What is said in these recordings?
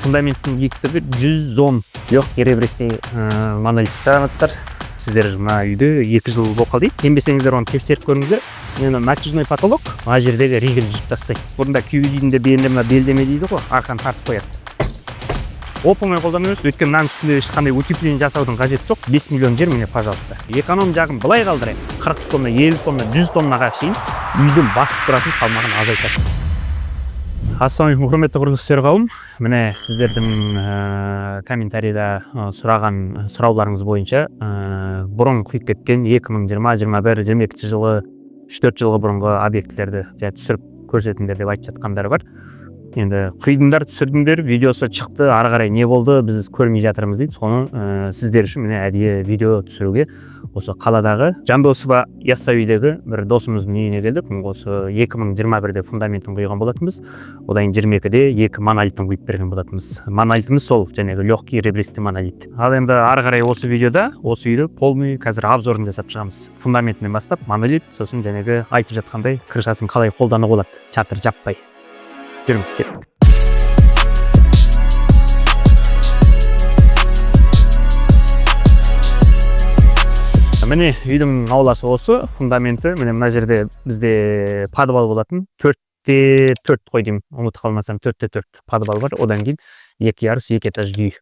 Фундаменттің биіктігі 110 лёг еребрестей монолит. Саламатсыздар. Сіздер мына үйде 2 жыл болып қалды. Сенбесеңіздер оны тексеріп көріңіздер. Мен натяжной потолок мына жердегі ригель жүзіп тастайды. Бұрында күйгіз үйінде белде мына белдеме дейді ғой, арқаны тартып қояды. Оп-оңай қолданамыз. Өйткені мынаның үстінде ешқандай утепление жасаудың қажеті жоқ. 5 миллион жер міне, пожалуйста. Эконом жағын былай қалдырайық. 40 тонна, 50 тонна, 100 тоннаға шейін үйдің басып тұратын салмағын азайтасың. Ассалаумағалейкум, құрметті құрылысшылар қауым. Міне сіздердің комментарийда сұраған сұрауларыңыз бойынша бұрын күйіп кеткен 2020, 21, 22 жылы 3-4 жылғы бұрынғы объектілерді түсіріп көрсетіңдер деп айтып жатқандар бар. Енді құйдыңдар, түсірдіңдер, видеосы шықты, ары қарай не болды, біз көрмей жатырмыз дейді. Соны сіздер үшін міне әдейі видео түсіруге осы қаладағы Жандосова яссауидегі бір досымыздың үйіне келдік. Осы 2021-де фундаментін құйған болатынбыз. Одан 22-де 2 монолитін құйып берген болатынбыз. Монолитіміз сол, жаңағы легкий ребристый монолит. Ал енді ары қарай осы видеода осы үйді полный қазір обзорын жасап шығамыз. Фундаментінен бастап монолит, сосын жаңағы айтып жатқандай крышасын қалай қолдануға болады, чатыр жаппай. Жүріңіз кеттік. Міне үйдің ауласы осы, фундаменті. Міне мына жерде бізде подвал болатын. 4-те-4 қой деймін, ұмытып қалмасам 4-те-4 подвал бар. Одан кейін 2 ярус, 2 этаж үй.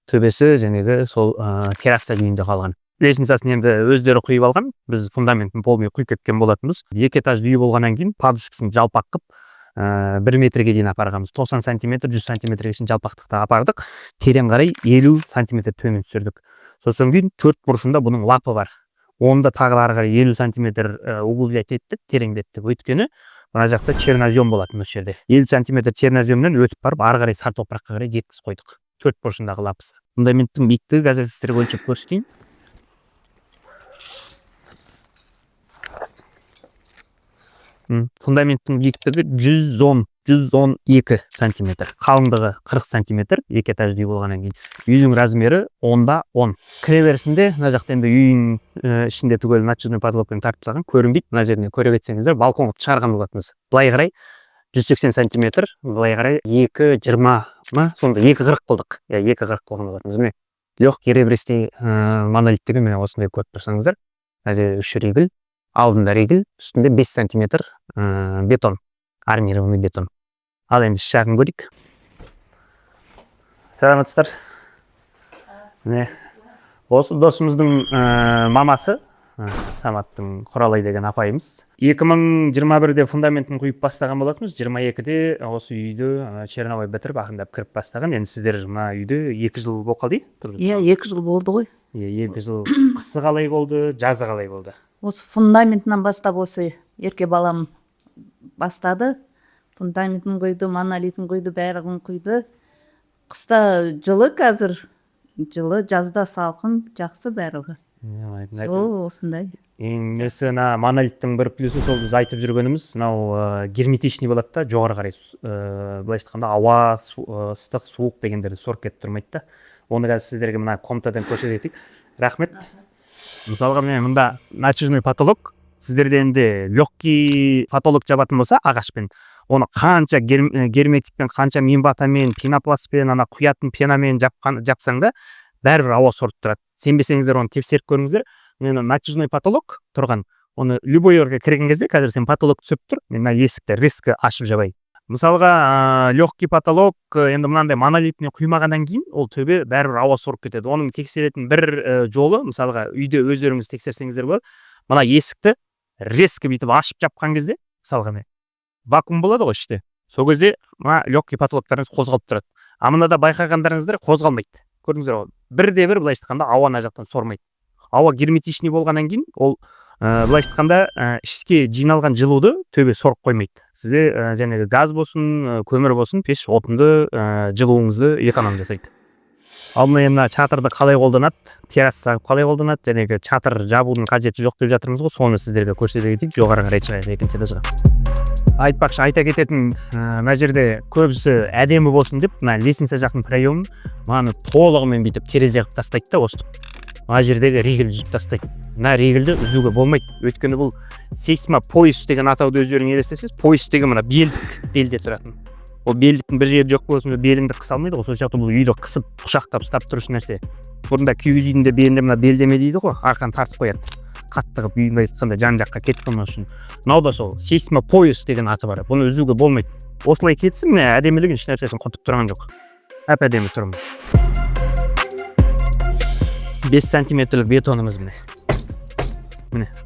Төбесі жәнегі сол терраса күйінде қалған. Лестницасын енді өздері құйып алған. Біз фундаментін полный құйып кеткен болатынбыз. 2 этаж үй болғаннан кейін подушкасын жалпақ қып 1 метрге дейін апарғанбыз. 90 сантиметр, 100 сантиметрге дейін жалпақтықта апардық. Терең қарай 50 сантиметр төмен түсірдік. Сосын кейін 4 бұрышында бұның лапы бар. Онда тағы ары қарай 50 сантиметр углублять еттік, тереңдеттік. Өйткені мына жақта чернозем болатын осы жерде. 50 сантиметр черноземнен өтіп барып, ары қарай сар топыраққа қарай жеткізіп қойдық. 4 бұрышындағы лапысы. Фундаменттің биіктігі қазір сіздерге өлшеп көрсетейін. Фундаменттің биіктігі 112 сантиметр. Қалыңдығы 40 сантиметр, 2 этаж үй болғаннан кейін. Үйдің размері 10-10. Кіреберісінде мына жақта енді үйдің ішінде түгел натяжной потолокпен тартып тастаған, көрінбейді. Мына жеріне көре кетсеңіздер, балконға шығарған болатынбыз. Былай қарай 180 сантиметр, былай қарай 220 ма, сонда 240 қылдық. 240 қылған болатынбыз. Міне легкий ребристый монолиттегі міне осындай көріп тұрсаңыздар. Мына жерде 3 ригель, алдында ригель, үстінде 5 сантиметр бетон, армированный бетон. Ал енді шағын көрейік. Саламатсыздар. Міне осы досымыздың мамасы, Саматтың Құралай деген апайымыз. 2021-де фундаментін құйып бастаған болатынбыз. 22-де осы үйді черновой бітіріп, ақырындап кіріп бастаған. Енді сіздер мына үйді 2 жыл болып қалды? Иә, 2 жыл болды ғой. 2 жыл. Қысы қалай болды, жазы қалай болды? Осы фундаментінен бастап осы ерке балам бастады. Фундаментін құйды, монолитін құйды, бәрін құйды. Қыста жылы қазір, жылы, жазда салқын, жақсы бәрі. Сол осындай. Несі монолиттің бір плюсы сол біз айтып жүргеніміз, герметичный болады да, жоғары қарай былай айтқанда ауа, ыстық, суық дегендерді сорып кетіп тұрмайды да. Оны қазір сіздерге мына комнатадан көрсетейік. Рахмет. Мысалға міне мында натяжной потолок, сіздерде енді легкий потолок жабатын болса ағашпен, оны қанша герметикпен, қанша мембатамен, пенопластпен, құятын пенамен жапсаң да бәрібір ауа сорып тұрады. Сенбесеңіздер оны тексеріп көріңіздер. Мен натяжной потолок тұрған, оны любой жерге кірген кезде қазір сен потолок түсіп тұр, мен есікті резко ашып жабайын. Мысалға легкий потолок енді мынандай монолитіне құймағаннан кейін ол төбе бәрібір ауа сорып кетеді. Оның тексеретін бір жолы, мысалға үйде өздеріңіз тексерсеңіздер болады, мына есікті резко бүйтіп ашып жапқан кезде, мысалға вакуум болады ғой іште. Сол кезде мына легкий потолоктарыңыз қозғалып тұрады. А мынада байқағандарыңыздар қозғалмайды. Көрдіңіздер ғой, бірде-бір былай айтқанда ауа ана жақтан сормайды. Ауа герметичный болғаннан кейін ол былай айтқанда ішке жиналған жылуды төбе сорып қоймайды. Сізде жаңағы газ болсын, көмір болсын, пеш отынды жылуыңызды эконом жасайды. Ал мына чатырды қалай қолданады, терраса қалай қолданады, жаңағы чатыр жабудың қажеті жоқ деп жатырмыз ғой, соны сіздерге көрсете кетейік. Жоғары қарай шығайық, екінші этажға. Айтпақшы, айта кететін, мына жерде көбісі әдемі болсын деп, мына лестница жақтың проемын маны толығымен бүйтіп терезе қылып тастайды да, осы мына жердегі ригель үзіп тастайды. Мына ригельді үзуге болмайды. Өйткені бұл сейсмопояс деген атауды өздерің елестесеңіз, пояс деген мына белдік, белде тұратын. ол белдіктің бір жері жоқ болсын беліңді қыса алмайды ғой, сол сияқты бұл үйді қысып құшақтап ұстап тұрушы нәрсе. Бұрында күйіз үйінде белінде мына белдеме дейді ғой, арқаны тартып қояды қатты қылып үйін айтқанда жан жаққа кетіп қалмас үшін. Мынау да сол сейсмопояс деген аты бар, бұны үзуге болмайды. Осылай кетсін, міне әдемілігін еш нәрсесін құртып тұрған жоқ, әп әдемі тұр. 5 сантиметрлік бетонымыз міне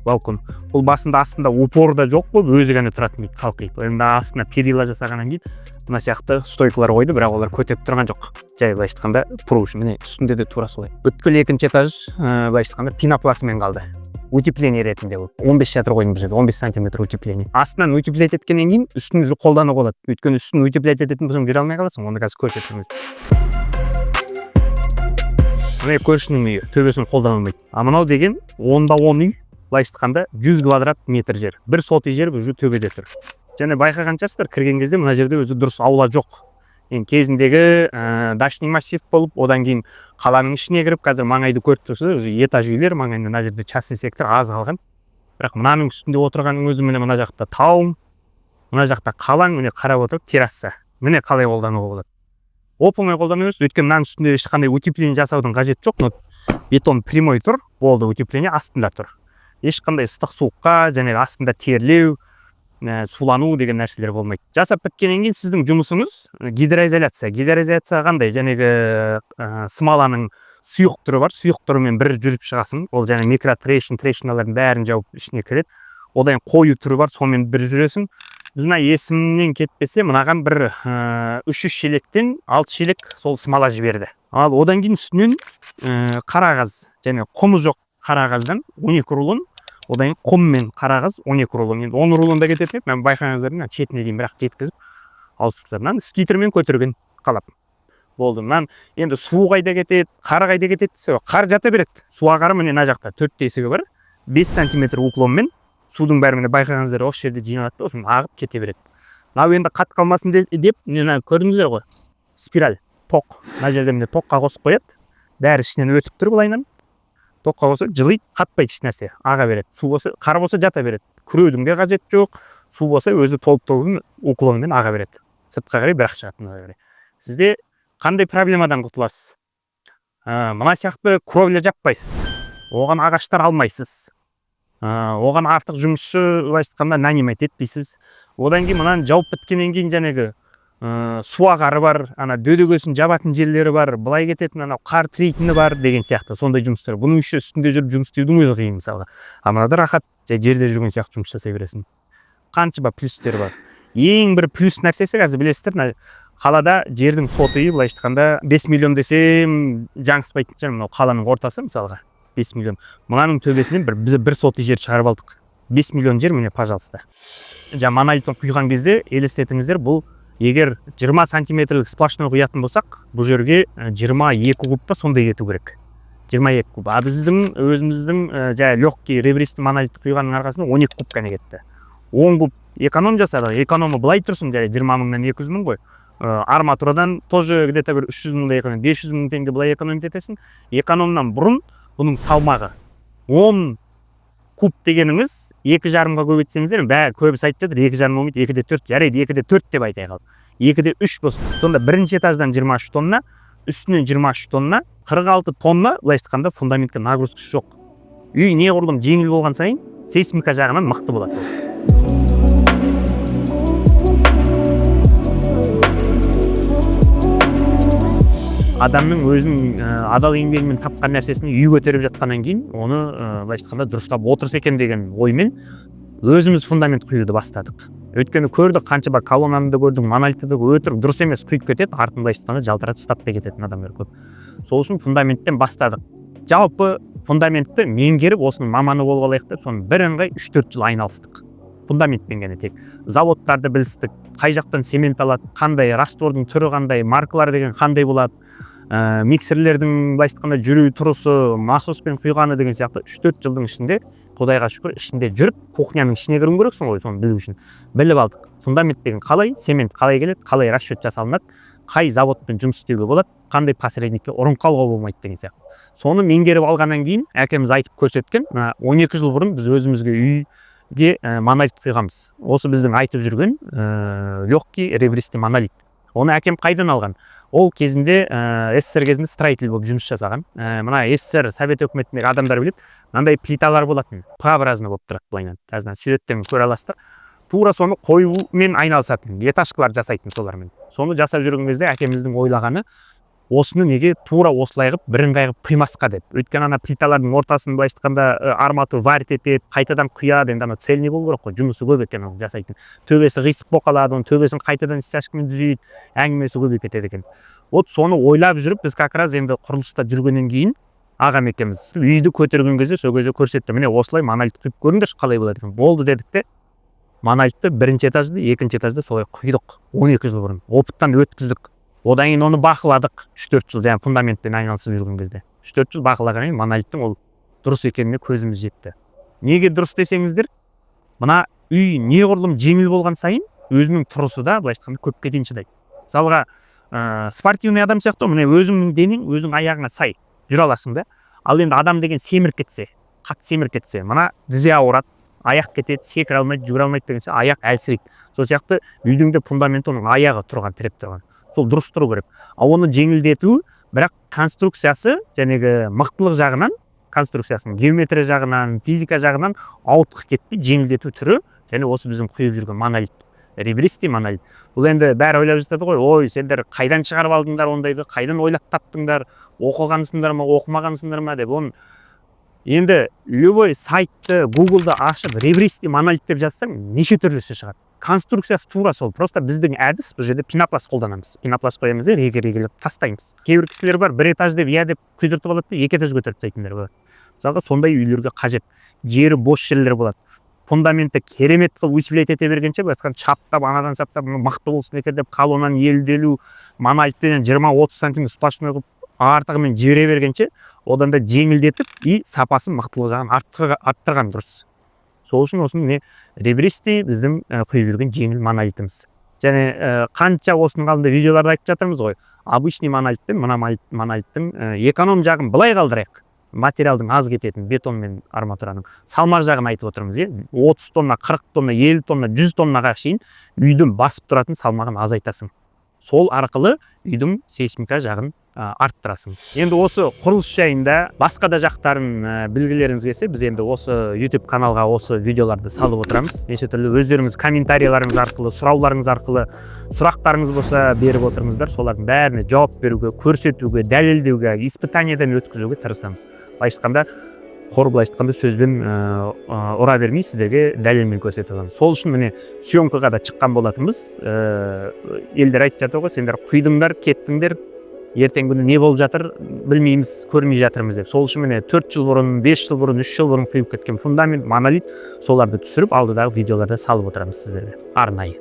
балкон. Бұл басында астында упор да жоқ болып өзі ғана тұратын дейді қалқиып. Енді астына перила жасағаннан кейін мына сияқты стойкалар қойды, бірақ олар көтеріп тұрған жоқ. Жай былай айтқанда тұру үшін. Міне үстінде де тура солай. Бүткіл екінші этаж былай айтқанда пенопластмен қалды. Утепление ретінде ол 15 шатыр қойдым бұл жерде, 15 сантиметр утепление. Астынан утеплять еткеннен кейін үстін қолдануға болады. Өйткені үстін утеплять ететін болсаң жүре алмай қаласың, оны қазір көрсетеміз. Міне көршінің үйі, төбесін қолданылмайды. А мынау деген 10-да 10 үй, былай айтқанда 100 квадрат метр жер. Бір соты жер уже төбеде тұр. Және байқаған шығарсыздар, кірген кезде мына жерде өзі дұрыс аула жоқ. Кезіндегі дачный массив болып, одан кейін қаланың ішіне кіріп, қазір маңайды көріп тұрсыздар, уже этаж үйлер, маңайында мына жерде частный сектор аз қалған. Бірақ мынаның үстінде отырғанның өзі міне мына жақта тау, мына жақта қалаң, міне қарап отырып терраса. Міне қалай қолдануға болады. Оп-оңай қолдану емес, өйткені мынаның үстінде ешқандай утепление жасаудың қажеті жоқ. Бетон прямой тұр, болды, утепление астында тұр. Ешқандай ыстық суыққа және астында терлеу, сулану деген нәрселер болмайды. Жасап біткеннен кейін сіздің жұмысыңыз гидроизоляция. Гидроизоляция қандай? Жәнегі смоланың сұйық түрі бар. Сұйық түрімен бір жүріп шығасың. Ол және трещиналардың бәрін жауып ішіне кіреді. Одан қою түрі бар, сонымен бір жүресің. Біз мына есімнен кетпесе, мынаған бір 300 шелектен 6 шелек сол смола жіберді. Ал одан кейін үстінен қарағаз, және құмы жоқ қарағаздан 12 рулон, одан құм мен қарағаз 12 рулон. Енді 10 рулонда кететін еді, мен байқаңыздар, четіне дейін бірақ жеткізіп алысыптар. Мынаны скитермен көтерген қалап. Болды. Мынан енді су қайда кетеді, қар қайда кетеді десе, қар жата береді. Суға қары міне мына жақта 4 тесігі бар. 5 сантиметр уклонмен судың бәрі міне байқағаныздар осы жерде жиналады, осыны ағып кете береді. Мынау енді қат қалмасын деп, міне көрдіңіздер ғой. Спираль, тоқ. Мына жерде міне тоққа қосып қояды. Бәрі ішінен өтіп тұр былайынан. Тоққа қоса жылайды, қатпайды еш нәрсе, аға береді. Су болса, қар болса жата береді. Күреудің де қажеті жоқ. Су болса өзі толып уклонмен аға береді. Сыртқа қарай бірақ шығатын. Сізде қандай проблемадан құтыласыз? Мына сияқты кровля жаппайсыз. Оған ағаштар алмайсыз. Оған артық жұмысшы айтқанда нанимать етпейсіз. Одан кейін мынаны жауып біткеннен кейін жәнегі суағары бар, ана дөдөгөсін жабатын жерлері бар, былай кететін анау қар тірейтіні бар деген сияқты сондай жұмыстар. Бұның үстінде жүріп жұмыс істеудің өзі қиын мысалға. Мынада рахат, жерде жүрген сияқты жұмыс жасай бересің. Қанша плюстер бар. Ең бір плюс нәрсесі қазір білесіздер, қалада жердің соты былай айтқанда 5 миллион десем жаңыспайтын шығар, мынау қаланың ортасы мысалға 5 миллион. Мынаның төбесінен біз бір соты жер шығарып алдық. 5 миллион жер міне, пожалуйста. Монолитін құйған кезде елестетіңіздер, бұл егер 20 сантиметрлік сплошной құятын болсақ, бұл жерге 22 куб па сондай кету керек. 22 куб. А біздің өзіміздің легкий ребристі монолит құйғанның арқасында 12 куб қана кетті. 10 куб эконом жасады. Экономы былай тұрсын, 20 мыңнан 200 мың ғой. Арматурадан тоже где-то бір 300 мыңдай эконом, 500 мың теңге былай экономить етесің. Экономнан бұрын бұның салмағы 10 куб дегеніңіз 2,5-ға көбейтсеңіздер, бәрі көбісі айтып жатыр, 2,5 болмайды, 2-де 4, жарайды 2-де 4 деп айтай қалды. 2-де 3 болсын. Сонда бірінші этаждан 23 тонна, үстінен 23 тонна, 46 тонна, былай айтқанда фундаментке нагрузкасы жоқ. Үй неғұрлым жеңіл болған сайын, сейсмика жағынан мықты болады. Адамның өзінің адал еңбегімен тапқан нәрсесін үй көтеріп жатқаннан кейін, оны былай айтқанда дұрыстап отырса екен деген оймен өзіміз фундамент құюды бастадық. Өйткені көрдік, қанша бар колоннаны да көрдік, монолитті де өтірік дұрыс емес құйып кетеді, артын былай айтқанда жалтыратып ұстап та кететін адамдар көп. Сол үшін фундаменттен бастадық. Жалпы фундаментті меңгеріп, осының маманы болып алайық деп, соны бірыңғай 3-4 жыл айналыстық. Фундаментпен ғана тек заводтарды білістік, қай жақтан цемент алады, қандай раствордың түрі қандай, маркалар деген қандай болады, миксерлердің былай айтқанда жүру тұрысы, насоспен құйғаны деген сияқты 3-4 жылдың ішінде, құдайға шүкір, ішінде жүріп, кухняның ішіне кіруің керексің ғой, соны білу үшін. Біліп алдық. Фундамент деген қалай, цемент қалай келеді, қалай расчет жасалынады, қай заводпен жұмыс істеуге болады, қандай посредникке ұрын қалуға болмайды деген сияқты. Соны меңгеріп алғаннан кейін, әкеміз айтып көрсеткен, 12 жыл бұрын біз өзімізге үйге монолит құйғанбыз. Осы біздің айтып жүрген легкий ребристі монолит. Оны әкем қайдан алған? Ол кезінде СССР кезінде строитель болып жұмыс жасаған. Мына СССР совет өкіметіндегі адамдар біледі, мынандай плиталар болатын, П-образный болып тұрады былайынан. Тазынан суреттен көре аласыздар. Тура соны қоюмен айналысатын, этажкалар жасайтын солармен. Соны жасап жүрген кезде әкеміздің ойлағаны, осыны неге тура осылай қылып бірыңғай қылып құймасқа деп. Өйткені ана плиталардың ортасын былай айтқанда арматура варит етеді, қайтадан құяды, енді ана цельный болу керек қой, жұмысы көп екен оны жасайтын. Төбесі қисық болып қалады, оның төбесін қайтадан стяжкамен түзейді, әңгімесі көп кетеді екен. Вот соны ойлап жүріп, біз как раз енді құрылыста жүргеннен кейін ағам екеуміз үйді көтерген кезде сол кезде көрсетті. Міне осылай монолит құйып көріңдерші қалай болады екен. Болды дедік те, монолитті бірінші этажды, екінші этажды солай құйдық 12 жыл бұрын. Опыттан өткіздік. Одан кейін оны бақыладық 3-4 жыл, жаңа фундаментпен айналысып жүрген кезде. 3-4 жыл бақылаған кейін монолиттің ол дұрыс екеніне көзіміз жетті. Неге дұрыс десеңіздер, мына үй неғұрлым жеңіл болған сайын өзінің тұрысы да былай айтқанда көпке дейін шыдайды. Мысалға, спортивный адам сияқты, міне өзіңнің денең өзің аяғыңа сай жүре аласың да. Ал енді адам деген семіріп кетсе, қатты семіріп кетсе, мына тізе ауырады, аяқ кетеді, секіре алмайды, жүгіре алмайды дегенше аяқ әлсірейді. Сол сияқты үйдің де фундаменті оның аяғы тұрған, тіреп тұрған. Сол дұрыс тұру керек. Ал оны жеңілдету, бірақ конструкциясы, жәнегі мықтылық жағынан, конструкциясының геометрия жағынан, физика жағынан ауытқып кетпей жеңілдету түрі, және осы біздің құйып жүрген монолит, ребристый монолит. Бұл енді бәрі ойлап жатады ғой, ой, сендер қайдан шығарып алдыңдар ондайды, қайдан ойлап таптыңдар, оқығансыңдар ма, оқымағансыңдар ма деп. Оны енді любой сайтты, Google-да ашып, ребристый монолит деп жазсаң, неше түрлісі шығады. Конструкциясы тура сол. Просто біздің әдіс бұл жерде пенопласт қолданамыз. Пенопласт қоямыз да, регелеп тастаймыз. Кейбір кісілер бар, бір этаж деп иә деп құйдыртып алады да, екі этаж көтеріп тастайтындар болады. Мысалға сондай үйлерге қажет. Жері бос жерлер болады. Фундаменті керемет қылып усилить ете бергенше, басқан чаптап, анадан саптап, мықты болсын екен деп, колоннаны елделу, монолиттен 20-30 сантиметр сплошной қылып артығымен жібере бергенше, одан да жеңілдетіп, и сапасын мықтылық жағын арттырған дұрыс. Сол үшін осының не ребристый біздің құйып жүрген жеңіл монолитіміз. Және қанша осының алдында видеоларда айтып жатырмыз ғой. Обычный монолиттен мына монолиттің эконом жағын былай қалдырайық. Материалдың аз кететін бетон мен арматураның салмақ жағын айтып отырмыз, 30 тонна, 40 тонна, 50 тонна, 100 тоннаға шейін үйдің басып тұратын салмағын азайтасың. Сол арқылы үйдің сейсмика жағын арттырасың. Енді осы құрылыс жайында басқа да жақтарын білгілеріңіз келсе, біз енді осы YouTube каналға осы видеоларды салып отырамыз. Неше түрлі өздеріңіз комментарияларыңыз арқылы, сұрауларыңыз арқылы сұрақтарыңыз болса беріп отырыңыздар. Солардың бәріне жауап беруге, көрсетуге, дәлелдеуге, испытанияден өткізуге тырысамыз. Былай айтқанда, былай айтқанда сөзбен ұра бермей сіздерге дәлелмен көрсетіп аламыз. Сол үшін міне съемкаға да шыққан болатынбыз. Елдер айтып жатыр ғой, сендер құйдыңдар, кеттіңдер, ертең күні не болып жатыр білмейміз, көрмей жатырмыз деп. Сол үшін міне 4 жыл бұрын, 5 жыл бұрын, 3 жыл бұрын құйып кеткен фундамент, монолит, соларды түсіріп алдыдағы видеоларда салып отырамыз сіздерге арнайы.